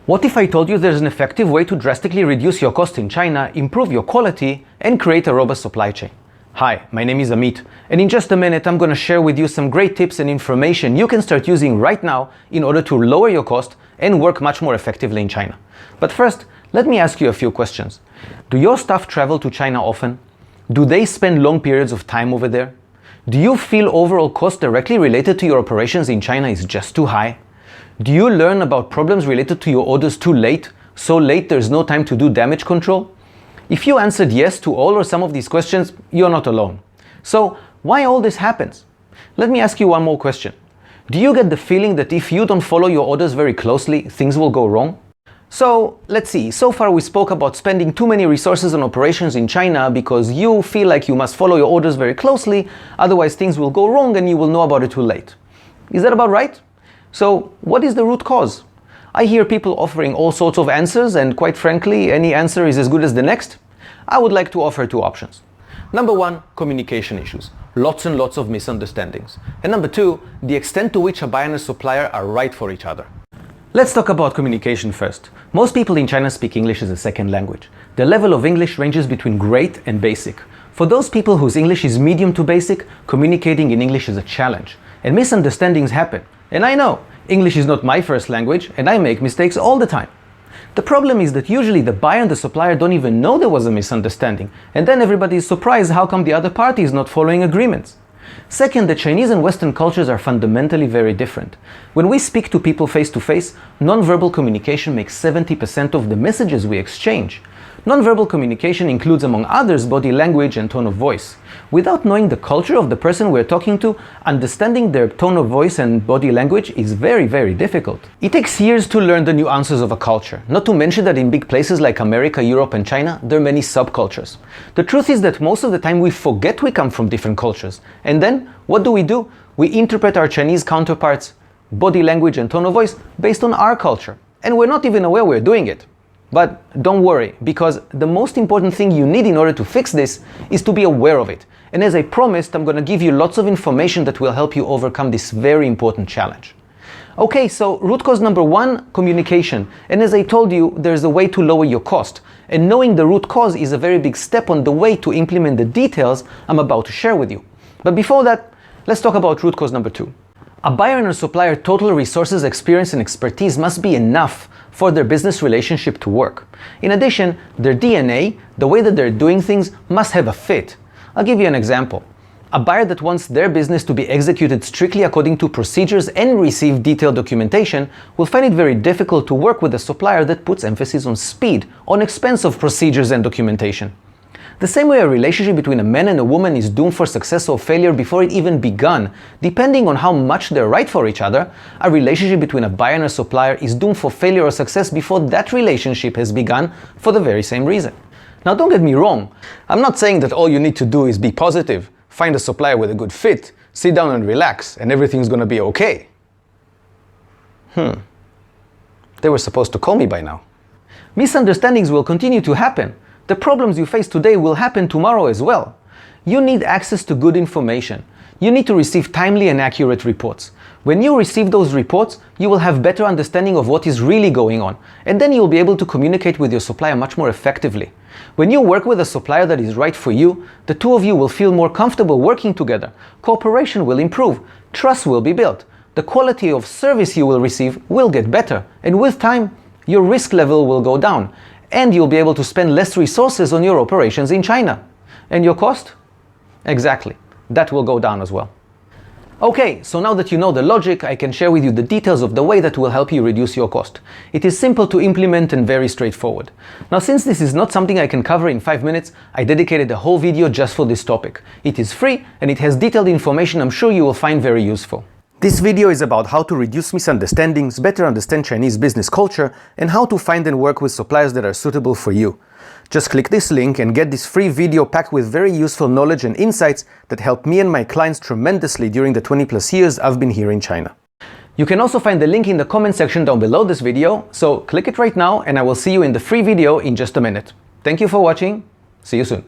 What if I told you there's an effective way to drastically reduce your cost in China, improve your quality, and create a robust supply chain? Hi, my name is Amit, and in just a minute I'm going to share with you some great tips and information you can start using right now in order to lower your cost and work much more effectively in China. But first, let me ask you a few questions. Do your staff travel to China often? Do they spend long periods of time over there? Do you feel overall cost directly related to your operations in China is just too high? Do you learn about problems related to your orders too late, so late there's no time to do damage control? If you answered yes to all or some of these questions, you're not alone. So, why all this happens? Let me ask you one more question. Do you get the feeling that if you don't follow your orders very closely, things will go wrong? So, let's see. So far we spoke about spending too many resources on operations in China because you feel like you must follow your orders very closely, otherwise things will go wrong and you will know about it too late. Is that about right? So, what is the root cause? I hear people offering all sorts of answers, and quite frankly, any answer is as good as the next. I would like to offer two options. Number one, communication issues. Lots and lots of misunderstandings. And number two, the extent to which a buyer and a supplier are right for each other. Let's talk about communication first. Most people in China speak English as a second language. The level of English ranges between great and basic. For those people whose English is medium to basic, communicating in English is a challenge. And misunderstandings happen. And I know, English is not my first language, and I make mistakes all the time. The problem is that usually the buyer and the supplier don't even know there was a misunderstanding, and then everybody is surprised how come the other party is not following agreements. Second, the Chinese and Western cultures are fundamentally very different. When we speak to people face to face, non-verbal communication makes 70% of the messages we exchange. Non-verbal communication includes, among others, body language and tone of voice. Without knowing the culture of the person we're talking to, understanding their tone of voice and body language is very, very difficult. It takes years to learn the nuances of a culture, not to mention that in big places like America, Europe and China, there are many subcultures. The truth is that most of the time we forget we come from different cultures. And then, what do? We interpret our Chinese counterparts' body language and tone of voice based on our culture. And we're not even aware we're doing it. But don't worry, because the most important thing you need in order to fix this is to be aware of it. And as I promised, I'm going to give you lots of information that will help you overcome this very important challenge. Okay, so root cause number one, communication. And as I told you, there's a way to lower your cost. And knowing the root cause is a very big step on the way to implement the details I'm about to share with you. But before that, let's talk about root cause number two. A buyer and a supplier total resources, experience and expertise must be enough for their business relationship to work. In addition, their DNA, the way that they're doing things, must have a fit. I'll give you an example. A buyer that wants their business to be executed strictly according to procedures and receive detailed documentation will find it very difficult to work with a supplier that puts emphasis on speed, on expense of procedures and documentation. The same way a relationship between a man and a woman is doomed for success or failure before it even begun, depending on how much they're right for each other, a relationship between a buyer and a supplier is doomed for failure or success before that relationship has begun for the very same reason. Now don't get me wrong, I'm not saying that all you need to do is be positive, find a supplier with a good fit, sit down and relax, and everything's gonna be okay. They were supposed to call me by now. Misunderstandings will continue to happen. The problems you face today will happen tomorrow as well. You need access to good information. You need to receive timely and accurate reports. When you receive those reports, you will have better understanding of what is really going on, and then you'll be able to communicate with your supplier much more effectively. When you work with a supplier that is right for you, the two of you will feel more comfortable working together. Cooperation will improve, trust will be built, the quality of service you will receive will get better, and with time, your risk level will go down, and you'll be able to spend less resources on your operations in China. And your cost? Exactly. That will go down as well. Okay, so now that you know the logic, I can share with you the details of the way that will help you reduce your cost. It is simple to implement and very straightforward. Now, since this is not something I can cover in 5 minutes, I dedicated a whole video just for this topic. It is free and it has detailed information I'm sure you will find very useful. This video is about how to reduce misunderstandings, better understand Chinese business culture, and how to find and work with suppliers that are suitable for you. Just click this link and get this free video packed with very useful knowledge and insights that help me and my clients tremendously during the 20+ years I've been here in China. You can also find the link in the comment section down below this video, so click it right now and I will see you in the free video in just a minute. Thank you for watching. See you soon.